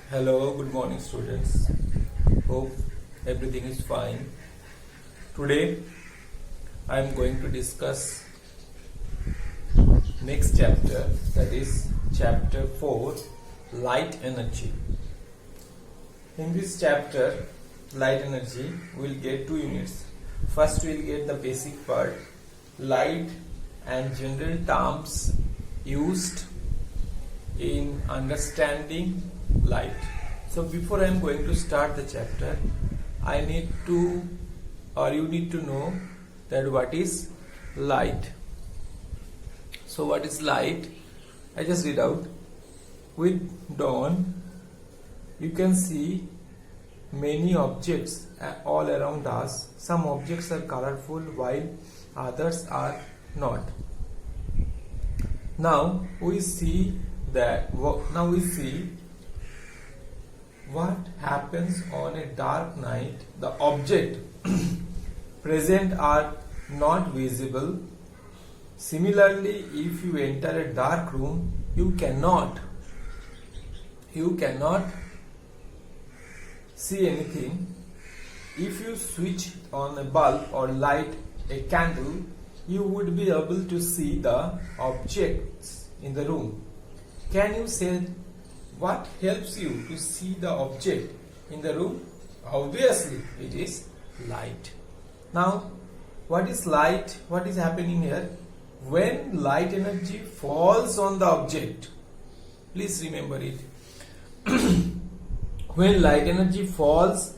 Hello, good morning, students. Hope everything is fine. Today, I am going to discuss next chapter, that is chapter 4, light energy. In this chapter, light energy, we will get 2 units. First, we will get the basic part, light and general terms used in understanding light. So before I am going to start the chapter, I need to, or you need to know that what is light. So what is light? I just read out. With dawn, you can see many objects all around us. Some objects are colorful while others are not. Now we see what happens on a dark night. The object present are not visible. Similarly, if you enter a dark room, you cannot see anything. If you switch on a bulb or light a candle, you would be able to see the objects in the room. Can you say what helps you to see the object in the room? Obviously, it is light. Now, what is light? What is happening here? When light energy falls on the object, please remember it. When light energy falls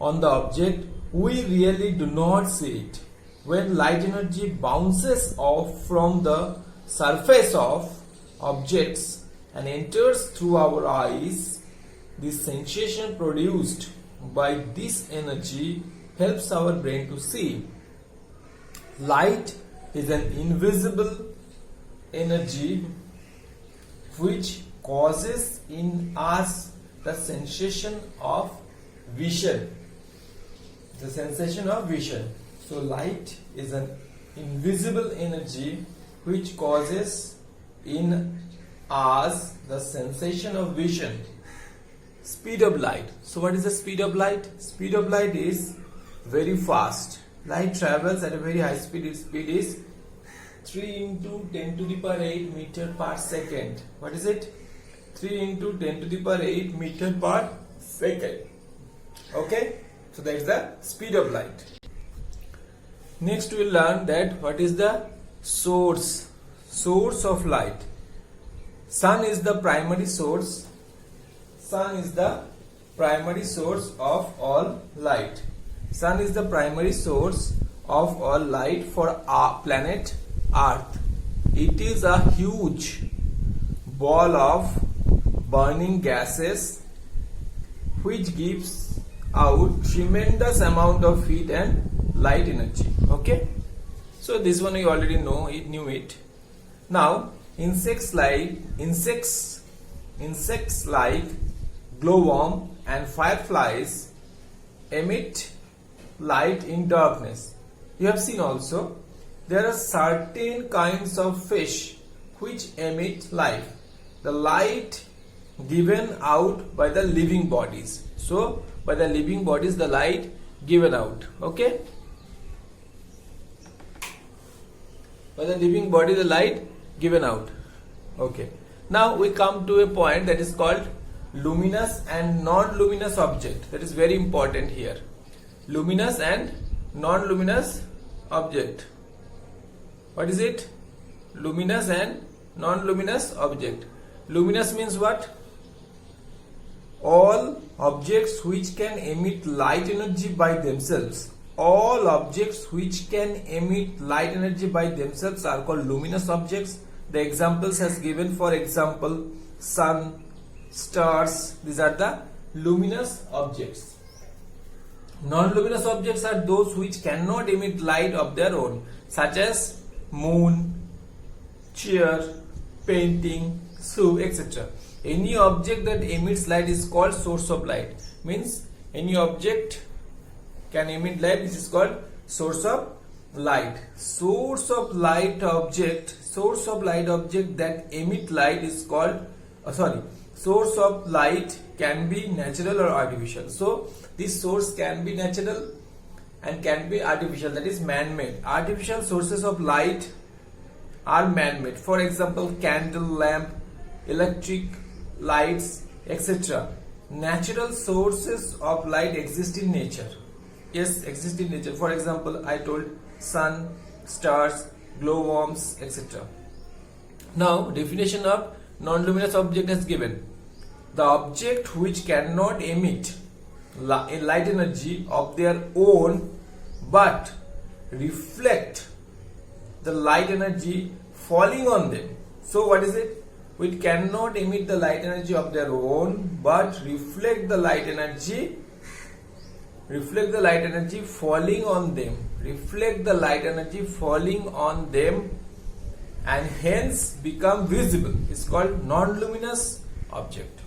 on the object, we really do not see it. When light energy bounces off from the surface of objects and enters through our eyes, the sensation produced by this energy helps our brain to see. Light is an invisible energy which causes in us the sensation of vision. The sensation of vision. So light is an invisible energy which causes in us the sensation of vision. Speed of light. So what is the speed of light? Speed of light is very fast. Light travels at a very high speed. Its speed is 3 into 10 to the power 8 meter per second. What is it? 3 into 10 to the power 8 meter per second. Okay? So that is the speed of light. Next we will learn that what is the source of light. Sun is the primary source. Sun is the primary source of all light. Sun is the primary source of all light for our planet Earth. It is a huge ball of burning gases which gives out tremendous amount of heat and light energy. Okay, so this one you already knew it. Now insects like glowworm and fireflies emit light in darkness. You have seen also there are certain kinds of fish which emit light. The light given out by the living bodies. So by the living bodies the light given out. Okay, by the living body the light given out. Okay, now we come to a point that is called luminous and non-luminous object. That is very important here. Luminous and non-luminous object. What is it? Luminous and non-luminous object. Luminous means what? All objects which can emit light energy by themselves. All objects which can emit light energy by themselves are called luminous objects. The examples has given, for example, sun, stars. These are the luminous objects. Non-luminous objects are those which cannot emit light of their own, such as moon, chair, painting, shoe, etc. Any object that emits light is called source of light. Means any object can emit light, this is called source of light. Source of light object that emit light is called source of light can be natural or artificial. So this source can be natural and can be artificial, that is man-made. Artificial sources of light are man-made. For example, candle, lamp, electric lights, etc. Natural sources of light exist in nature. Yes, exist in nature. For example, I told sun, stars, glowworms, etc. Now, definition of non-luminous object is given. The object which cannot emit light energy of their own but reflect the light energy falling on them. So what is it? Which cannot emit the light energy of their own but reflect the light energy falling on them. Reflect the light energy falling on them and hence become visible. It's called non-luminous object.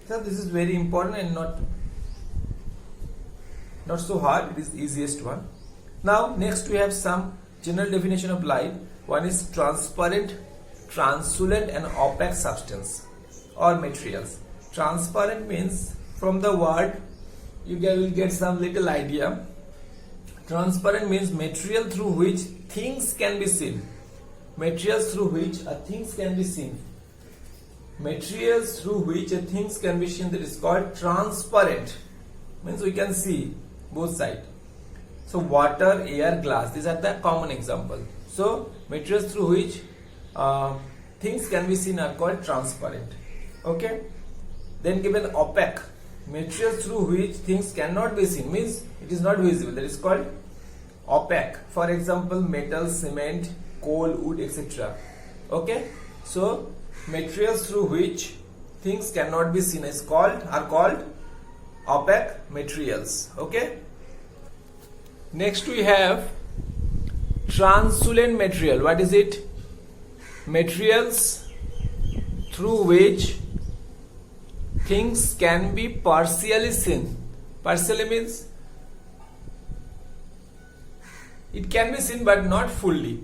So this is very important and not so hard. It is the easiest one. Now next we have some general definition of light. One is transparent, translucent and opaque substance or materials. Transparent means, from the word you will get some little idea. Transparent means material through which things can be seen. Materials through which things can be seen. Materials through which things can be seen, that is called transparent. Means we can see both sides. So water, air, glass, these are the common example. So materials through which things can be seen are called transparent. Okay. Then given opaque. Materials through which things cannot be seen, means it is not visible, that is called opaque. For example, metal, cement, coal, wood, etc. Okay. So materials through which things cannot be seen are called opaque materials. Okay. Next we have translucent material. What is it? Materials through which things can be partially seen. Partially means it can be seen but not fully.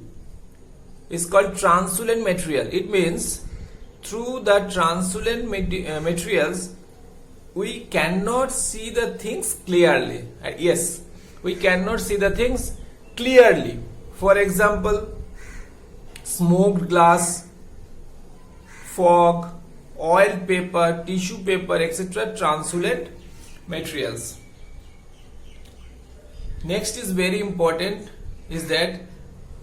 It's called translucent material. It means through the translucent materials we cannot see the things clearly. Yes, we cannot see the things clearly. For example, smoked glass, fog, oil paper, tissue paper, etc. translucent materials. Next is very important, is that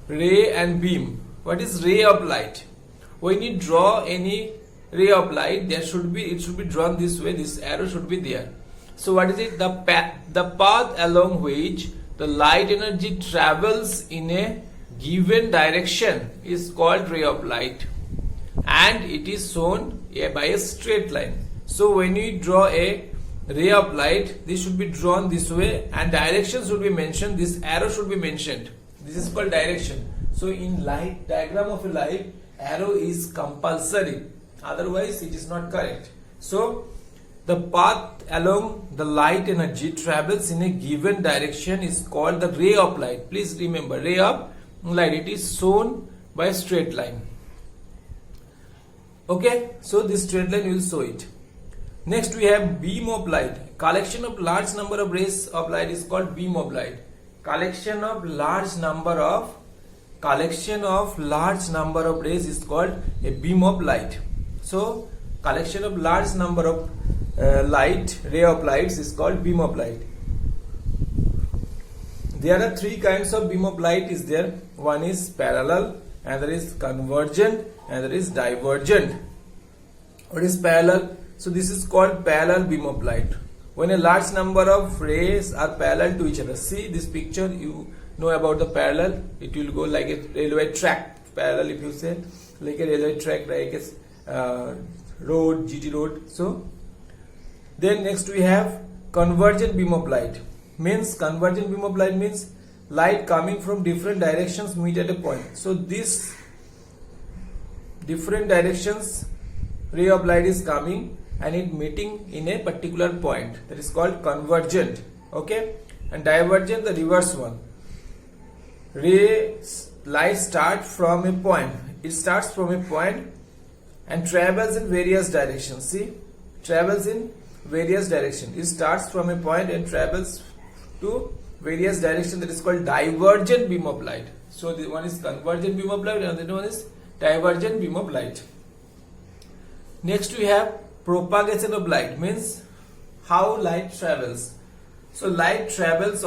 ray and beam. What is ray of light? When you draw any ray of light, it should be drawn this way. This arrow should be there. So what is it? The path along which the light energy travels in a given direction is called ray of light, and it is shown by a straight line. So when you draw a ray of light, this should be drawn this way and direction should be mentioned. This arrow should be mentioned. This is called direction. So in light diagram of a light, arrow is compulsory, otherwise it is not correct. So the path along the light energy travels in a given direction is called the ray of light. Please remember, ray of light, it is shown by a straight line. Okay, so this straight line will show it. Next we have beam of light. Collection of large number of rays of light is called beam of light. Collection of large number of rays is called a beam of light. So collection of large number of ray of lights is called beam of light. There are three kinds of beam of light is there. One is parallel, another is convergent, another is divergent. What is parallel? So this is called parallel beam of light. When a large number of rays are parallel to each other. See this picture, you know about the parallel. It will go like a railway track. Parallel, if you say, like a railway track, like a road, GT road. So then next we have convergent beam of light. Convergent beam of light means light coming from different directions meet at a point. So this different directions ray of light is coming and it meeting in a particular point. That is called convergent. Okay, and divergent, the reverse one. Light starts from a point. It starts from a point and travels in various directions. See, travels in various direction. It starts from a point and travels to various direction. That is called divergent beam of light. So the one is convergent beam of light and the other one is divergent beam of light. Next we have propagation of light, means how light travels. So light travels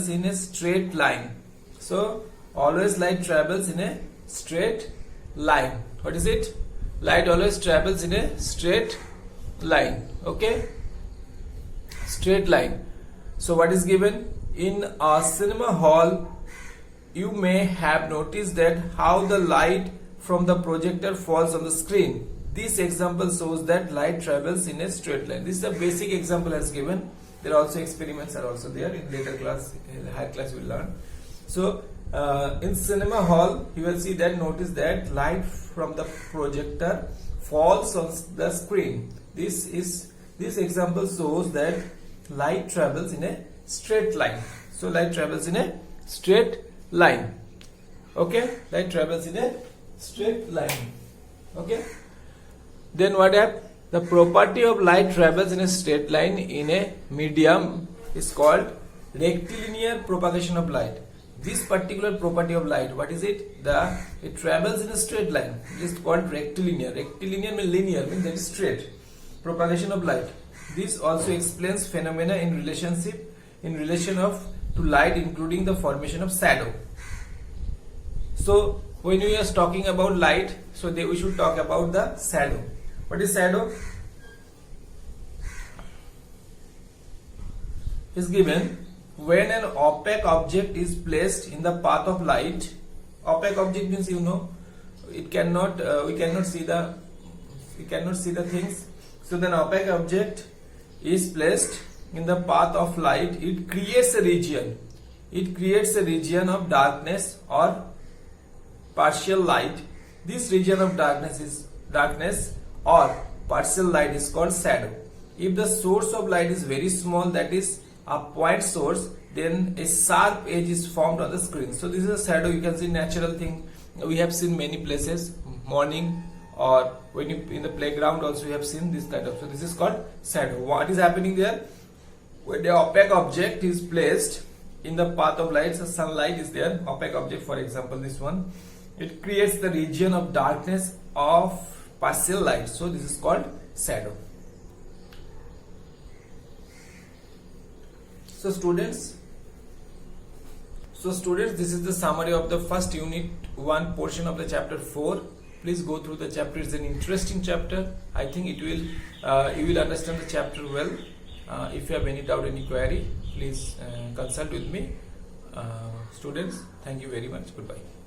in a straight line. So always light travels in a straight line. What is it? Light always travels in a straight line. Okay, straight line. So what is given? In a cinema hall, you may have noticed that how the light from the projector falls on the screen. This example shows that light travels in a straight line. This is a basic example as given. There are also experiments are also there in later class, in higher class we will learn. So in cinema hall, you will see that, notice that light from the projector falls on the screen. This example shows that light travels in a straight line. So light travels in a straight line. Okay, light travels in a straight line. Okay. Then what happens? The property of light travels in a straight line in a medium is called rectilinear propagation of light. This particular property of light, what is it? It travels in a straight line. It is called rectilinear. Rectilinear means linear, means that is straight. Propagation of light. This also explains phenomena in relation to light, including the formation of shadow. So when we are talking about light, so we should talk about the shadow. What is shadow? Is given when an opaque object is placed in the path of light. Opaque object means, you know, it cannot we cannot see the things. So then opaque object is placed in the path of light. It creates a region. It creates a region of darkness or partial light. This region of darkness or partial light is called shadow. If the source of light is very small, that is a point source, then a sharp edge is formed on the screen. So this is a shadow. You can see natural thing. We have seen many places, morning or when you in the playground also you have seen this kind of. So this is called shadow. What is happening there? When the opaque object is placed in the path of light, so sunlight is there, opaque object, for example this one, it creates the region of darkness of partial light. So this is called shadow. So students, this is the summary of the first unit 1 portion of the chapter 4. Please go through the chapter. It's an interesting chapter. I think it will you will understand the chapter well. If you have any doubt, any query, please consult with me. Students, thank you very much. Goodbye.